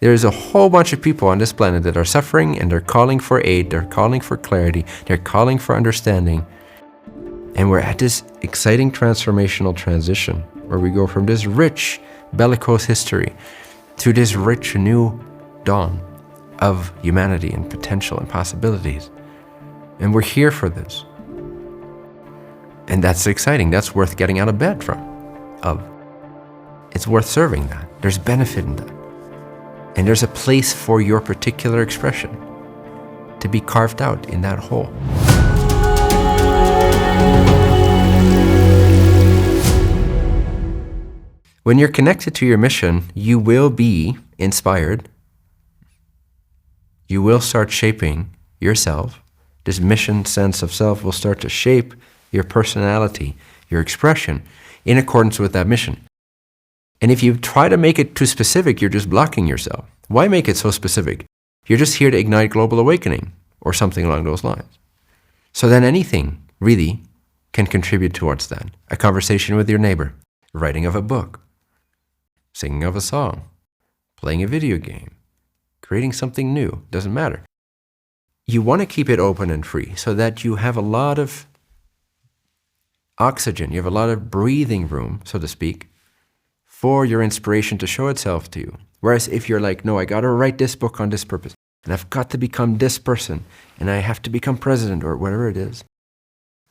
There's a whole bunch of people on this planet that are suffering, and they're calling for aid, they're calling for clarity, they're calling for understanding. And we're at this exciting transformational transition where we go from this rich bellicose history to this rich new dawn of humanity and potential and possibilities. And we're here for this. And that's exciting. That's worth getting out of bed from. It's worth serving that. There's benefit in that. And there's a place for your particular expression to be carved out in that whole. When you're connected to your mission, you will be inspired. You will start shaping yourself. This mission sense of self will start to shape your personality, your expression, in accordance with that mission. And if you try to make it too specific, you're just blocking yourself. Why make it so specific? You're just here to ignite global awakening or something along those lines. So then anything really can contribute towards that. A conversation with your neighbor, writing of a book, singing of a song, playing a video game, creating something new, doesn't matter. You want to keep it open and free so that you have a lot of oxygen, you have a lot of breathing room, so to speak, for your inspiration to show itself to you. Whereas if you're like, no, I got to write this book on this purpose, and I've got to become this person, and I have to become president or whatever it is,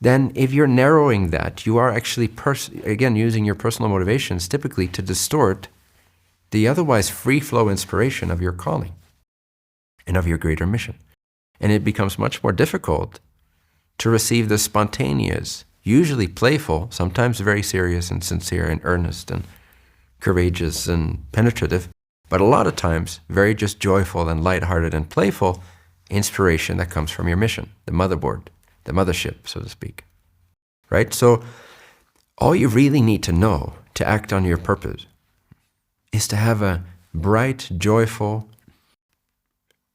then if you're narrowing that, you are actually, again, using your personal motivations typically to distort the otherwise free-flow inspiration of your calling and of your greater mission. And it becomes much more difficult to receive the spontaneous, usually playful, sometimes very serious and sincere and earnest and courageous and penetrative, but a lot of times very just joyful and lighthearted and playful inspiration that comes from your mission, the motherboard, the mothership, so to speak. Right? So all you really need to know to act on your purpose is to have a bright, joyful,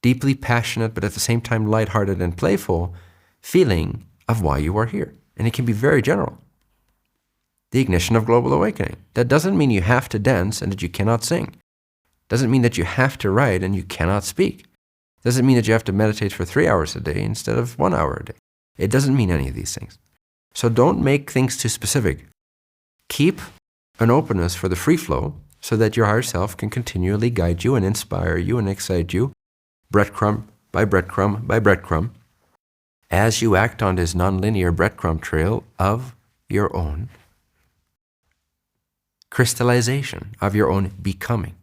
deeply passionate, but at the same time lighthearted and playful feeling of why you are here. And it can be very general. The ignition of global awakening. That doesn't mean you have to dance and that you cannot sing. Doesn't mean that you have to write and you cannot speak. Doesn't mean that you have to meditate for 3 hours a day instead of 1 hour a day. It doesn't mean any of these things. So don't make things too specific. Keep an openness for the free flow so that your higher self can continually guide you and inspire you and excite you, breadcrumb by breadcrumb by breadcrumb, as you act on this nonlinear breadcrumb trail of your own crystallization, of your own becoming.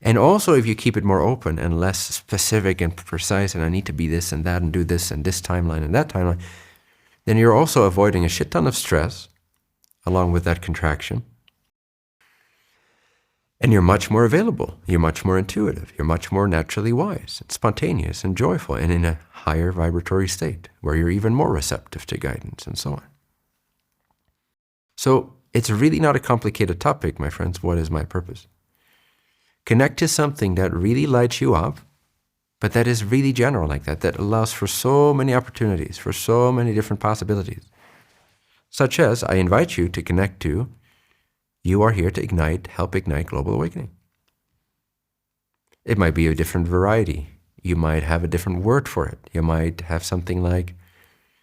And also, if you keep it more open and less specific and precise, and I need to be this and that and do this and this timeline and that timeline, then you're also avoiding a shit ton of stress along with that contraction. And you're much more available. You're much more intuitive. You're much more naturally wise and spontaneous and joyful and in a higher vibratory state where you're even more receptive to guidance and so on. So it's really not a complicated topic, my friends. What is my purpose? Connect to something that really lights you up, but that is really general like that, that allows for so many opportunities, for so many different possibilities. Such as, I invite you to connect to, you are here to help ignite global awakening. It might be a different variety. You might have a different word for it. You might have something like,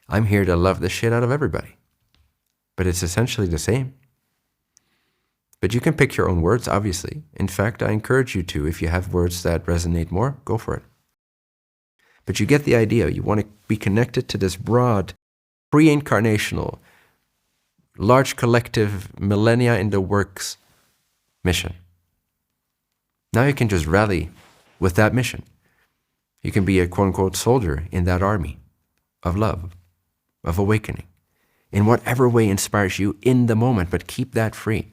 I'm here to love the shit out of everybody. But it's essentially the same. But you can pick your own words, obviously. In fact, I encourage you to, if you have words that resonate more, go for it. But you get the idea. You want to be connected to this broad, pre-incarnational, large collective, millennia in the works mission. Now you can just rally with that mission. You can be a quote-unquote soldier in that army of love, of awakening, in whatever way inspires you in the moment, but keep that free.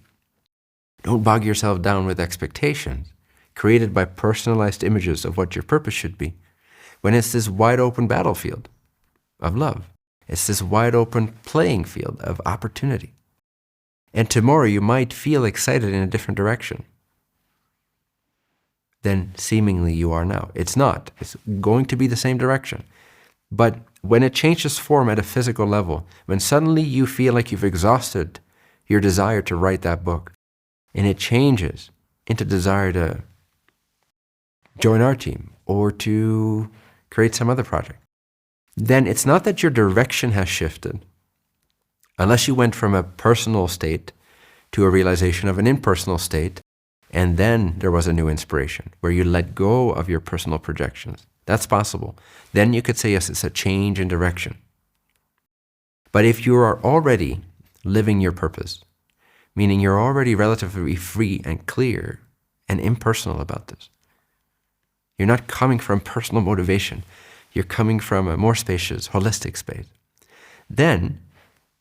Don't bog yourself down with expectations created by personalized images of what your purpose should be, when it's this wide open battlefield of love. It's this wide open playing field of opportunity. And tomorrow you might feel excited in a different direction than seemingly you are now. It's not. It's going to be the same direction. But when it changes form at a physical level, when suddenly you feel like you've exhausted your desire to write that book, and it changes into desire to join our team or to create some other project, then it's not that your direction has shifted, unless you went from a personal state to a realization of an impersonal state, and then there was a new inspiration where you let go of your personal projections. That's possible. Then you could say, yes, it's a change in direction. But if you are already living your purpose, meaning you're already relatively free and clear and impersonal about this, you're not coming from personal motivation, you're coming from a more spacious, holistic space, then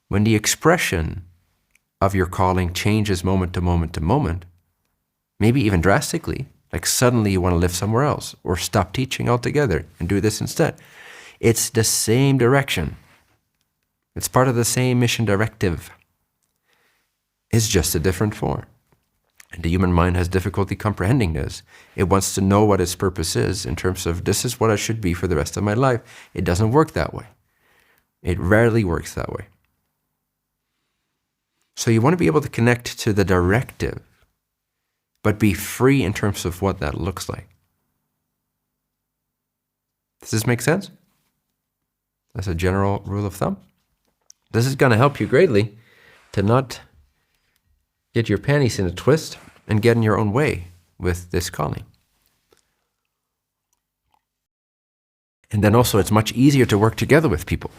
when the expression of your calling changes moment to moment to moment, maybe even drastically, like suddenly you want to live somewhere else or stop teaching altogether and do this instead, it's the same direction. It's part of the same mission directive. It's just a different form. And the human mind has difficulty comprehending this. It wants to know what its purpose is in terms of this is what I should be for the rest of my life. It doesn't work that way. It rarely works that way. So you want to be able to connect to the directive, but be free in terms of what that looks like. Does this make sense? That's a general rule of thumb. This is going to help you greatly to not get your panties in a twist and get in your own way with this calling. And then also it's much easier to work together with people.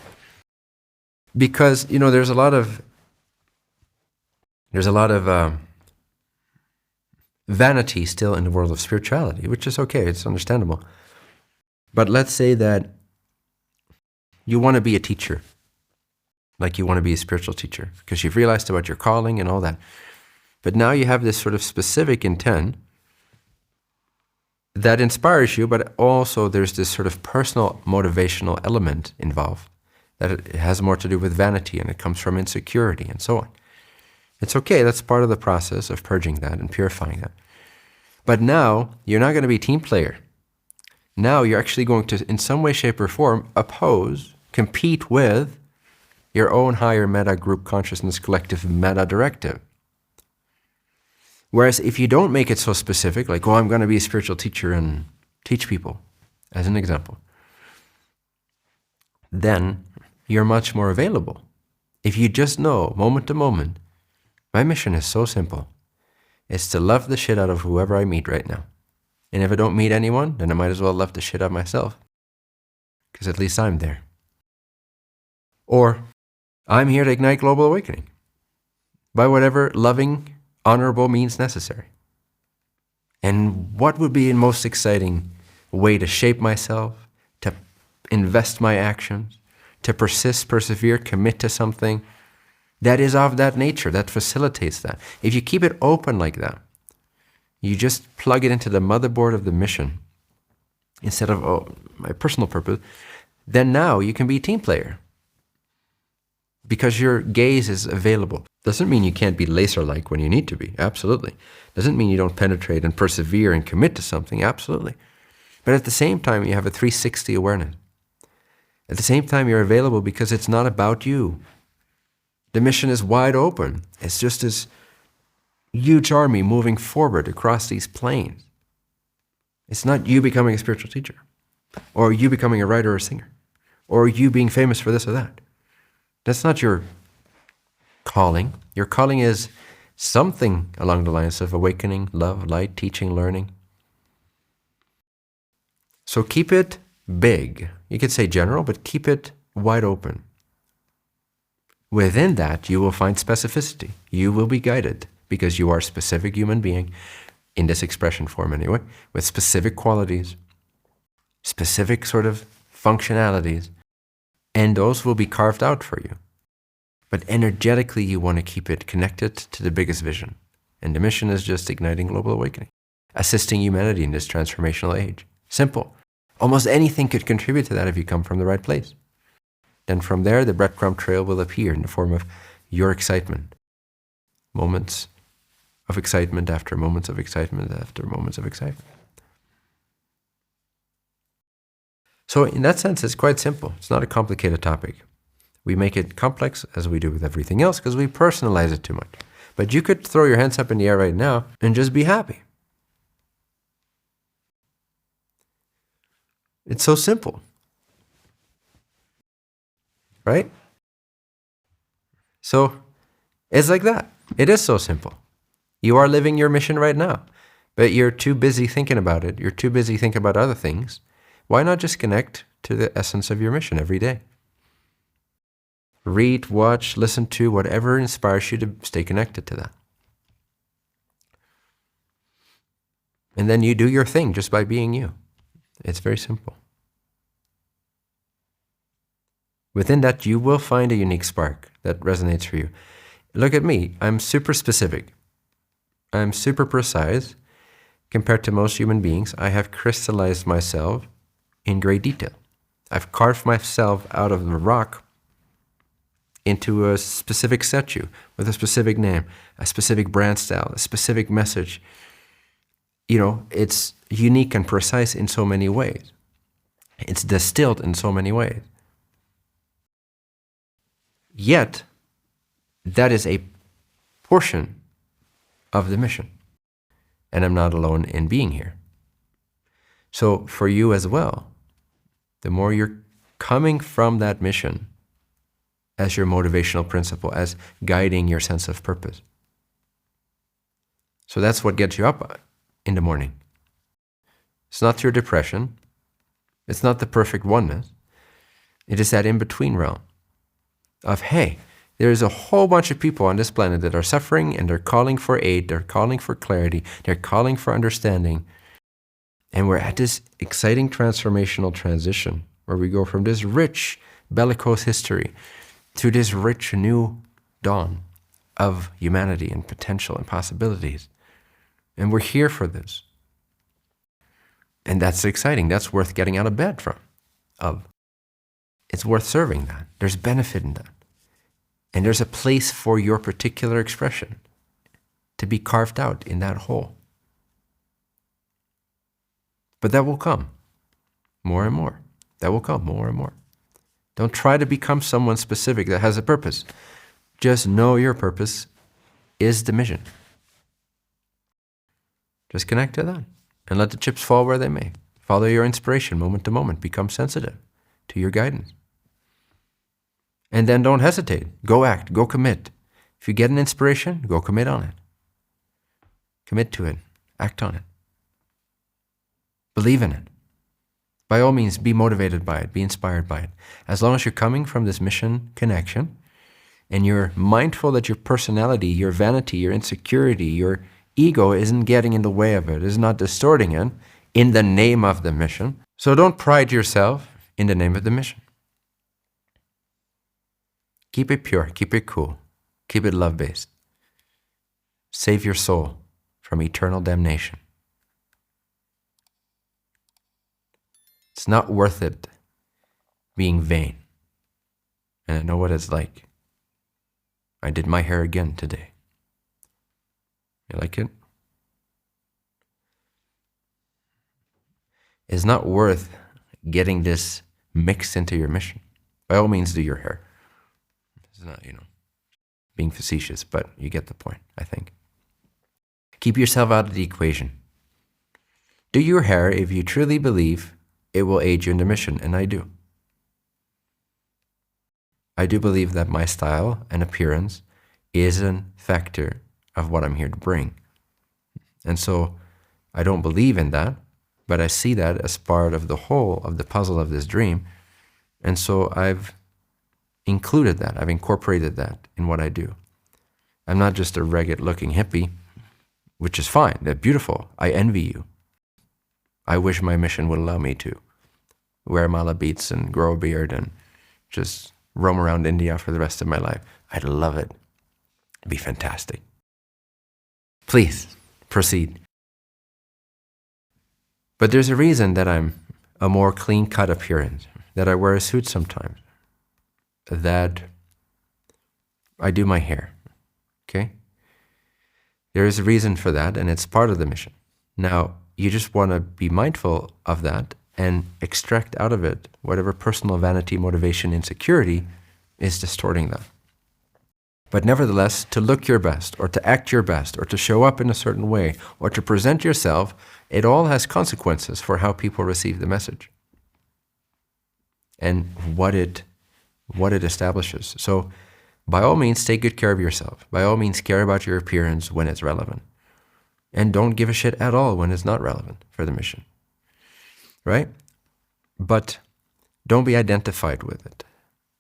Because, there's a lot of vanity still in the world of spirituality, which is okay, it's understandable. But let's say that you want to be a teacher, like you want to be a spiritual teacher, because you've realized about your calling and all that. But now you have this sort of specific intent that inspires you, but also there's this sort of personal motivational element involved, that it has more to do with vanity and it comes from insecurity and so on. It's okay, that's part of the process of purging that and purifying that. But now, you're not going to be a team player. Now you're actually going to, in some way, shape, or form, compete with your own higher meta group consciousness collective meta directive. Whereas if you don't make it so specific, like, I'm going to be a spiritual teacher and teach people, as an example, then you're much more available. If you just know, moment to moment, my mission is so simple. It's to love the shit out of whoever I meet right now. And if I don't meet anyone, then I might as well love the shit out of myself, because at least I'm there. Or, I'm here to ignite global awakening by whatever loving, honorable means necessary. And what would be the most exciting way to shape myself, to invest my actions, to persist, persevere, commit to something that is of that nature, that facilitates that. If you keep it open like that, you just plug it into the motherboard of the mission instead of, my personal purpose, then now you can be a team player because your gaze is available. Doesn't mean you can't be laser-like when you need to be, absolutely. Doesn't mean you don't penetrate and persevere and commit to something, absolutely. But at the same time, you have a 360 awareness. At the same time, you're available because it's not about you. The mission is wide open. It's just this huge army moving forward across these plains. It's not you becoming a spiritual teacher, or you becoming a writer or a singer, or you being famous for this or that. That's not your calling. Your calling is something along the lines of awakening, love, light, teaching, learning. So keep it big. You could say general, but keep it wide open. Within that, you will find specificity. You will be guided because you are a specific human being, in this expression form anyway, with specific qualities, specific sort of functionalities, and those will be carved out for you. But energetically, you want to keep it connected to the biggest vision. And the mission is just igniting global awakening, assisting humanity in this transformational age. Simple. Almost anything could contribute to that if you come from the right place. Then from there, the breadcrumb trail will appear in the form of your excitement. Moments of excitement after moments of excitement after moments of excitement. So in that sense, it's quite simple. It's not a complicated topic. We make it complex, as we do with everything else, because we personalize it too much. But you could throw your hands up in the air right now and just be happy. It's so simple, right? So it's like that. It is so simple. You are living your mission right now, but you're too busy thinking about it. You're too busy thinking about other things. Why not just connect to the essence of your mission every day? Read, watch, listen to whatever inspires you to stay connected to that. And then you do your thing just by being you. It's very simple. Within that, you will find a unique spark that resonates for you. Look at me. I'm super specific. I'm super precise. Compared to most human beings, I have crystallized myself in great detail. I've carved myself out of the rock into a specific statue with a specific name, a specific brand style, a specific message. You know, it's unique and precise in so many ways. It's distilled in so many ways. Yet, that is a portion of the mission. And I'm not alone in being here. So for you as well, the more you're coming from that mission as your motivational principle, as guiding your sense of purpose. So that's what gets you up in the morning. It's not your depression. It's not the perfect oneness. It is that in-between realm of, hey, there's a whole bunch of people on this planet that are suffering and they're calling for aid, they're calling for clarity, they're calling for understanding. And we're at this exciting transformational transition where we go from this rich bellicose history to this rich new dawn of humanity and potential and possibilities. And we're here for this. And that's exciting. That's worth getting out of bed from. It's worth serving that. There's benefit in that. And there's a place for your particular expression to be carved out in that whole. But that will come more and more. That will come more and more. Don't try to become someone specific that has a purpose. Just know your purpose is the mission. Just connect to that and let the chips fall where they may. Follow your inspiration moment to moment. Become sensitive to your guidance. And then don't hesitate. Go act. Go commit. If you get an inspiration, go commit on it. Commit to it. Act on it. Believe in it. By all means, be motivated by it. Be inspired by it. As long as you're coming from this mission connection and you're mindful that your personality, your vanity, your insecurity, your ego isn't getting in the way of it, is not distorting it in the name of the mission. So don't pride yourself in the name of the mission. Keep it pure, keep it cool, keep it love-based. Save your soul from eternal damnation. It's not worth it being vain. And I know what it's like. I did my hair again today. You like it? It's not worth getting this mixed into your mission. By all means, do your hair. It's not, being facetious, but you get the point, I think. Keep yourself out of the equation. Do your hair if you truly believe it will aid you in the mission, and I do. I do believe that my style and appearance is a factor of what I'm here to bring. And so I don't believe in that, but I see that as part of the whole of the puzzle of this dream. And so I've included that, I've incorporated that in what I do. I'm not just a ragged looking hippie, which is fine, they're beautiful. I envy you. I wish my mission would allow me to wear mala beads and grow a beard and just roam around India for the rest of my life. I'd love it. It'd be fantastic. Please, proceed. But there's a reason that I'm a more clean-cut appearance, that I wear a suit sometimes, that I do my hair, okay? There is a reason for that, and it's part of the mission. Now, you just want to be mindful of that and extract out of it whatever personal vanity, motivation, insecurity is distorting that. But nevertheless, to look your best, or to act your best, or to show up in a certain way, or to present yourself, it all has consequences for how people receive the message. and what it establishes. So by all means, take good care of yourself. By all means, care about your appearance when it's relevant. And don't give a shit at all when it's not relevant for the mission. Right? But don't be identified with it.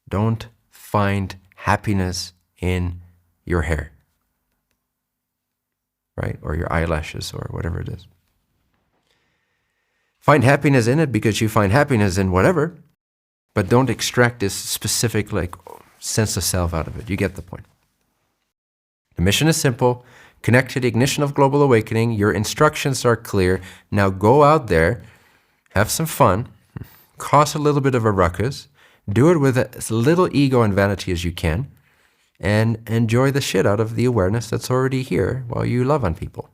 Don't find happiness in your hair. Right? Or your eyelashes or whatever it is. Find happiness in it because you find happiness in whatever, but don't extract this specific sense of self out of it. You get the point. The mission is simple. Connect to the ignition of global awakening. Your instructions are clear. Now go out there, have some fun, cause a little bit of a ruckus, do it with as little ego and vanity as you can, and enjoy the shit out of the awareness that's already here while you love on people.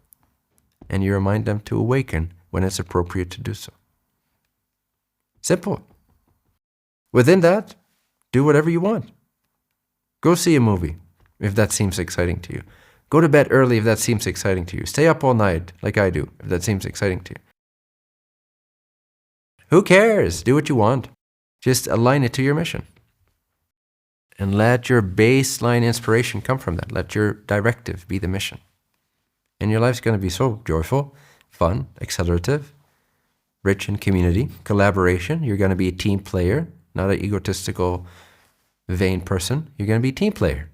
And you remind them to awaken when it's appropriate to do so. Simple. Within that, do whatever you want. Go see a movie if that seems exciting to you. Go to bed early if that seems exciting to you. Stay up all night like I do if that seems exciting to you. Who cares? Do what you want. Just align it to your mission. And let your baseline inspiration come from that. Let your directive be the mission. And your life's going to be so joyful, fun, accelerative, rich in community, collaboration. You're going to be a team player, not an egotistical, vain person. You're going to be a team player.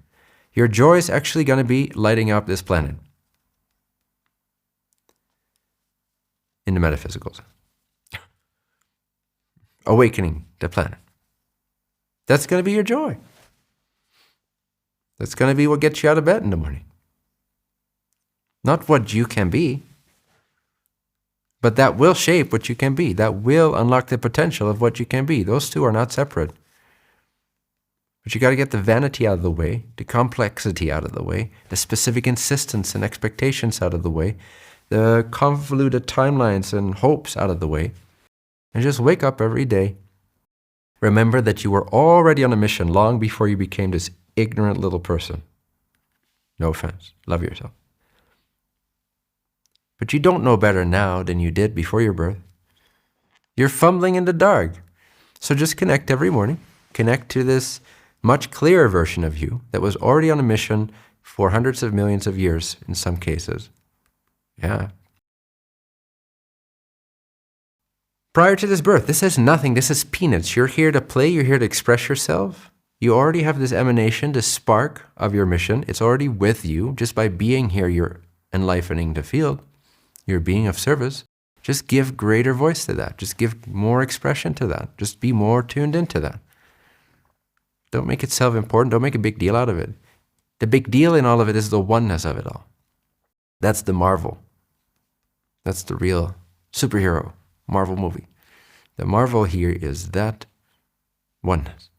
Your joy is actually going to be lighting up this planet. In the metaphysical sense. Awakening the planet. That's going to be your joy. That's going to be what gets you out of bed in the morning. Not what you can be, but that will shape what you can be. That will unlock the potential of what you can be. Those two are not separate. But you got to get the vanity out of the way, the complexity out of the way, the specific insistence and expectations out of the way, the convoluted timelines and hopes out of the way, and just wake up every day. Remember that you were already on a mission long before you became this ignorant little person. No offense. Love yourself. But you don't know better now than you did before your birth. You're fumbling in the dark. So just connect every morning. Connect to this much clearer version of you that was already on a mission for hundreds of millions of years in some cases. Yeah. Prior to this birth, this is nothing. This is peanuts. You're here to play. You're here to express yourself. You already have this emanation, this spark of your mission. It's already with you. Just by being here, you're enlivening the field. You're being of service. Just give greater voice to that. Just give more expression to that. Just be more tuned into that. Don't make it self-important. Don't make a big deal out of it. The big deal in all of it is the oneness of it all. That's the marvel. That's the real superhero Marvel movie. The marvel here is that oneness.